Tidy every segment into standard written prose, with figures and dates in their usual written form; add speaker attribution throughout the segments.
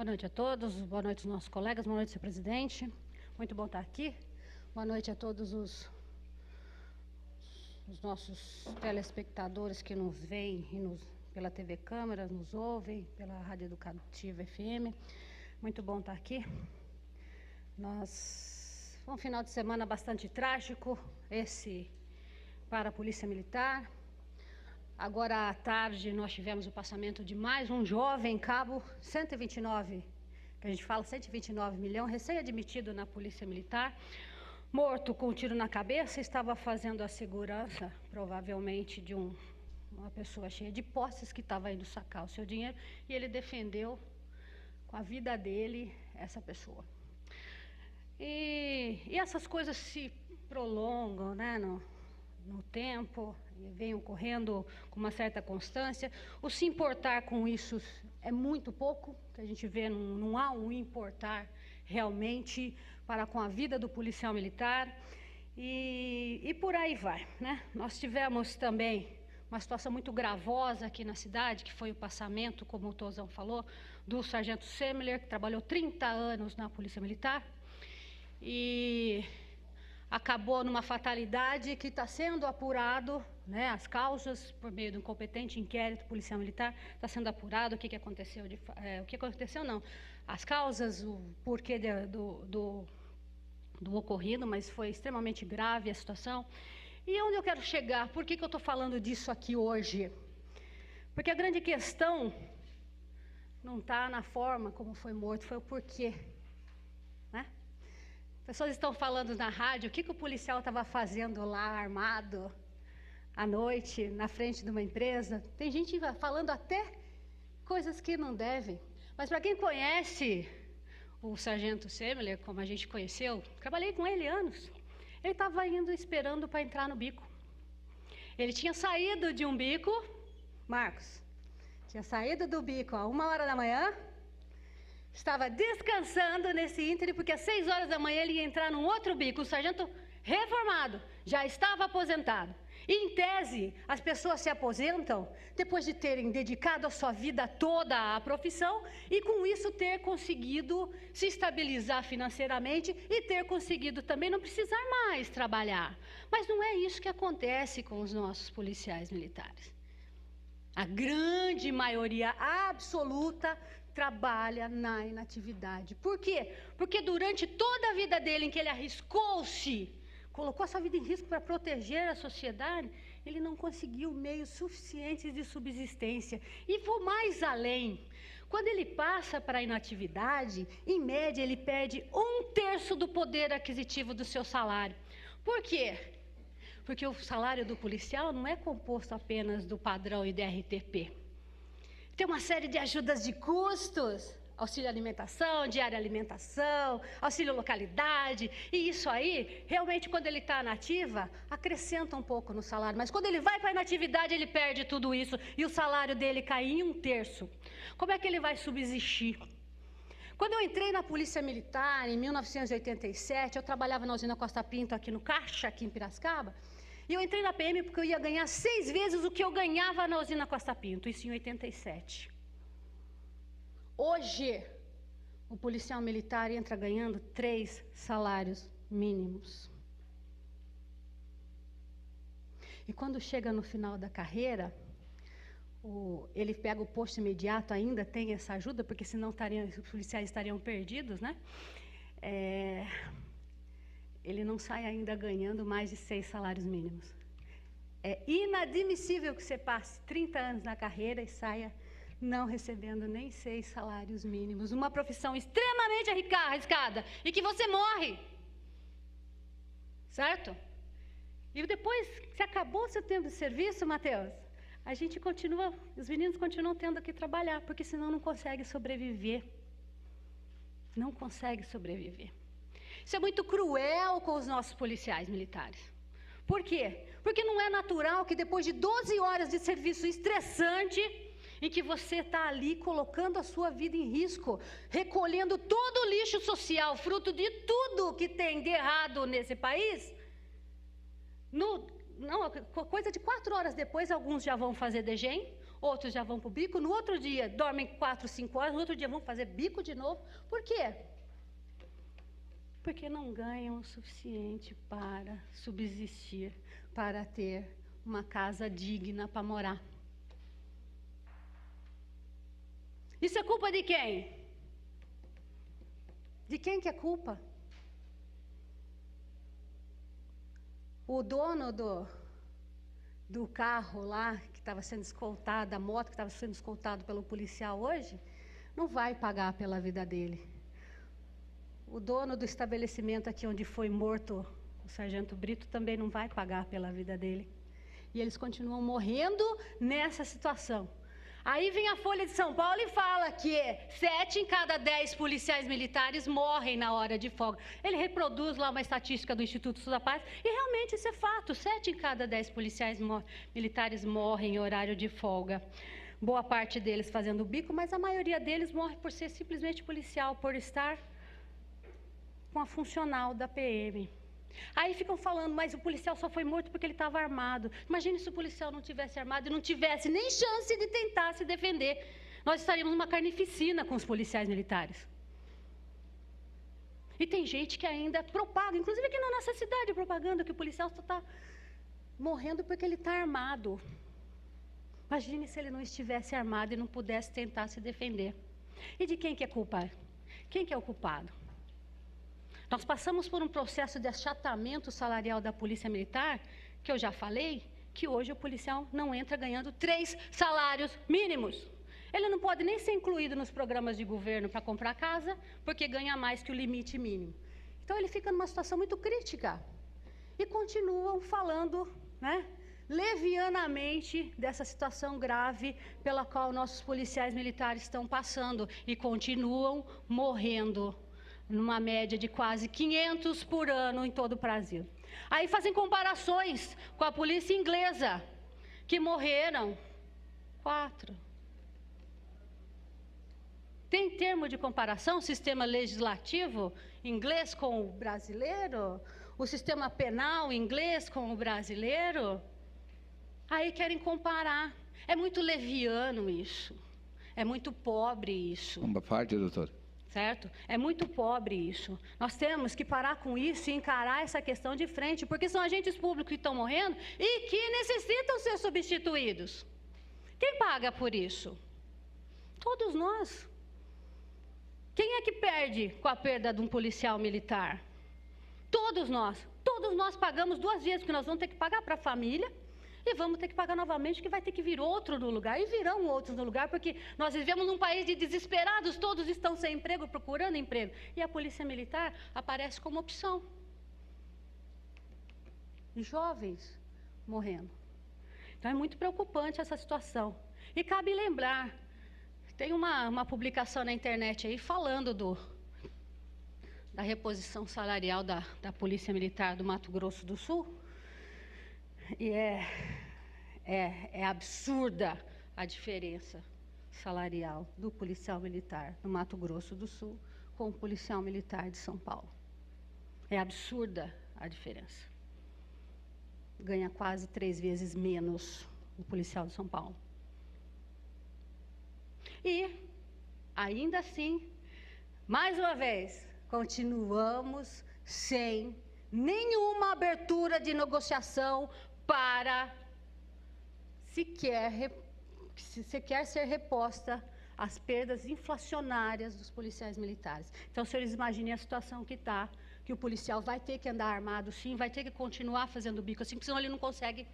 Speaker 1: Boa noite a todos, boa noite aos nossos colegas, boa noite, senhor presidente. Muito bom estar aqui. Boa noite a todos os nossos telespectadores que nos veem pela TV Câmara, nos ouvem, pela Rádio Educativa FM. Muito bom estar aqui. Foi um final de semana bastante trágico, esse para a Polícia Militar. Agora à tarde nós tivemos o passamento de mais um jovem cabo, 129, que a gente fala 129 milhões, recém-admitido na Polícia Militar, morto com um tiro na cabeça, estava fazendo a segurança, provavelmente, de uma pessoa cheia de posses que estava indo sacar o seu dinheiro, e ele defendeu com a vida dele essa pessoa. E essas coisas se prolongam, né, no tempo, e vem ocorrendo com uma certa constância. O se importar com isso é muito pouco, que a gente vê, não há um importar realmente para com a vida do policial militar, e por aí vai, né? Nós tivemos também uma situação muito gravosa aqui na cidade, que foi o passamento, como o Tozão falou, do sargento Semler, que trabalhou 30 anos na Polícia Militar, e acabou numa fatalidade que está sendo apurado, né, as causas, por meio de um competente inquérito policial militar, está sendo apurado o que aconteceu, o que aconteceu não, as causas, o porquê do ocorrido, mas foi extremamente grave a situação. E onde eu quero chegar? Por que eu estou falando disso aqui hoje? Porque a grande questão não está na forma como foi morto, foi o porquê, né? Pessoas estão falando na rádio o que o policial estava fazendo lá, armado, à noite, na frente de uma empresa. Tem gente falando até coisas que não devem. Mas para quem conhece o sargento Semler, como a gente conheceu, trabalhei com ele anos, ele estava indo esperando para entrar no bico. Ele tinha saído de um bico, Marcos, tinha saído do bico a 1h da manhã, estava descansando nesse ínterim, porque às 6 horas da manhã ele ia entrar num outro bico. O sargento reformado, já estava aposentado. E, em tese, as pessoas se aposentam depois de terem dedicado a sua vida toda à profissão e, com isso, ter conseguido se estabilizar financeiramente e ter conseguido também não precisar mais trabalhar. Mas não é isso que acontece com os nossos policiais militares. A grande maioria absoluta trabalha na inatividade. Por quê? Porque durante toda a vida dele, em que ele arriscou-se, colocou a sua vida em risco para proteger a sociedade, ele não conseguiu meios suficientes de subsistência. E vou mais além. Quando ele passa para a inatividade, em média ele perde 1/3 do poder aquisitivo do seu salário. Por quê? Porque o salário do policial não é composto apenas do padrão e do RTP. Tem uma série de ajudas de custos, auxílio alimentação, diária alimentação, auxílio localidade, e isso aí, realmente, quando ele está na ativa, acrescenta um pouco no salário, mas quando ele vai para a inatividade, ele perde tudo isso, e o salário dele cai em 1/3. Como é que ele vai subsistir? Quando eu entrei na Polícia Militar, em 1987, eu trabalhava na usina Costa Pinto, aqui no Caixa, aqui em Piracicaba, e eu entrei na PM porque eu ia ganhar 6 vezes o que eu ganhava na usina Costa Pinto, isso em 87. Hoje, o policial militar entra ganhando 3 salários mínimos. E quando chega no final da carreira, ele pega o posto imediato, ainda tem essa ajuda, porque senão os policiais estariam perdidos, né? Ele não sai ainda ganhando mais de 6 salários mínimos. É inadmissível que você passe 30 anos na carreira e saia não recebendo nem 6 salários mínimos. Uma profissão extremamente arriscada e que você morre. Certo? E depois que acabou o seu tempo de serviço, Matheus, a gente continua, os meninos continuam tendo que trabalhar, porque senão não consegue sobreviver. Não consegue sobreviver. Isso é muito cruel com os nossos policiais militares. Por quê? Porque não é natural que depois de 12 horas de serviço estressante, em que você está ali colocando a sua vida em risco, recolhendo todo o lixo social, fruto de tudo que tem de errado nesse país, coisa de 4 horas depois, alguns já vão fazer DGEM, outros já vão para o bico, no outro dia dormem 4, 5 horas, no outro dia vão fazer bico de novo. Por quê? Porque não ganham o suficiente para subsistir, para ter uma casa digna para morar. Isso é culpa de quem? De quem que é culpa? O dono do carro lá, que estava sendo escoltado, da moto que estava sendo escoltado pelo policial hoje, não vai pagar pela vida dele. O dono do estabelecimento aqui onde foi morto o sargento Brito também não vai pagar pela vida dele. E eles continuam morrendo nessa situação. Aí vem a Folha de São Paulo e fala que 7 em cada 10 policiais militares morrem na hora de folga. Ele reproduz lá uma estatística do Instituto Sul da Paz e realmente isso é fato. 7 em cada 10 policiais militares morrem em horário de folga. Boa parte deles fazendo bico, mas a maioria deles morre por ser simplesmente policial, por estar com a funcional da PM. Aí ficam falando, mas o policial só foi morto porque ele estava armado. Imagine se o policial não tivesse armado e não tivesse nem chance de tentar se defender. Nós estaríamos numa carnificina com os policiais militares. E tem gente que ainda propaga, inclusive aqui na nossa cidade, propaganda que o policial só está morrendo porque ele está armado. Imagine se ele não estivesse armado e não pudesse tentar se defender. E de quem que é culpa? Quem que é o culpado? Nós passamos por um processo de achatamento salarial da Polícia Militar, que eu já falei, que hoje o policial não entra ganhando 3 salários mínimos. Ele não pode nem ser incluído nos programas de governo para comprar casa, porque ganha mais que o limite mínimo. Então ele fica numa situação muito crítica. E continuam falando, né, levianamente dessa situação grave pela qual nossos policiais militares estão passando e continuam morrendo numa média de quase 500 por ano em todo o Brasil. Aí fazem comparações com a polícia inglesa, que morreram 4. Tem termo de comparação, sistema legislativo inglês com o brasileiro? O sistema penal inglês com o brasileiro? Aí querem comparar. É muito leviano isso. É muito pobre isso.
Speaker 2: Uma parte, doutor.
Speaker 1: Certo? É muito pobre isso. Nós temos que parar com isso e encarar essa questão de frente, porque são agentes públicos que estão morrendo e que necessitam ser substituídos. Quem paga por isso? Todos nós. Quem é que perde com a perda de um policial militar? Todos nós. Todos nós pagamos 2 vezes, porque nós vamos ter que pagar para a família e vamos ter que pagar novamente, que vai ter que vir outro no lugar, e virão outros no lugar, porque nós vivemos num país de desesperados, todos estão sem emprego, procurando emprego, e a polícia militar aparece como opção. E jovens morrendo. Então é muito preocupante essa situação. E cabe lembrar, tem uma publicação na internet aí falando da reposição salarial da Polícia Militar do Mato Grosso do Sul. E é absurda a diferença salarial do policial militar do Mato Grosso do Sul com o policial militar de São Paulo. É absurda a diferença. Ganha quase 3 vezes menos o policial de São Paulo. E, ainda assim, mais uma vez, continuamos sem nenhuma abertura de negociação para sequer ser reposta as perdas inflacionárias dos policiais militares. Então, senhores, imaginem a situação que está, que o policial vai ter que andar armado, sim, vai ter que continuar fazendo bico assim, porque senão ele não consegue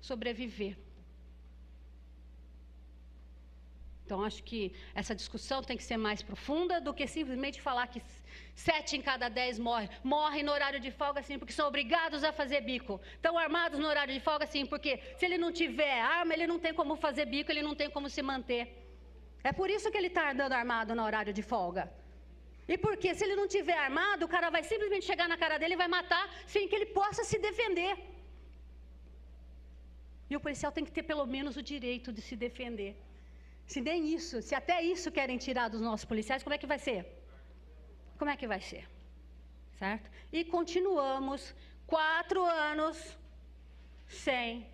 Speaker 1: sobreviver. Então, acho que essa discussão tem que ser mais profunda do que simplesmente falar que 7 em cada 10 morrem no horário de folga, sim, porque são obrigados a fazer bico. Estão armados no horário de folga, sim, porque se ele não tiver arma, ele não tem como fazer bico, ele não tem como se manter. É por isso que ele está andando armado no horário de folga. E porque se ele não tiver armado, o cara vai simplesmente chegar na cara dele e vai matar sem que ele possa se defender. E o policial tem que ter pelo menos o direito de se defender. Se nem isso, se até isso querem tirar dos nossos policiais, como é que vai ser? Como é que vai ser? Certo? E continuamos 4 anos sem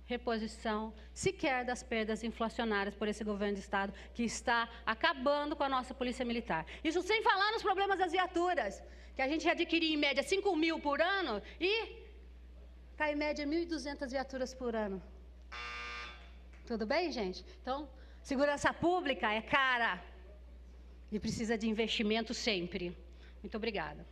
Speaker 1: reposição sequer das perdas inflacionárias por esse governo de Estado, que está acabando com a nossa Polícia Militar. Isso sem falar nos problemas das viaturas, que a gente adquiria em média 5.000 por ano e está em média 1.200 viaturas por ano. Tudo bem, gente? Então, segurança pública é cara e precisa de investimento sempre. Muito obrigada.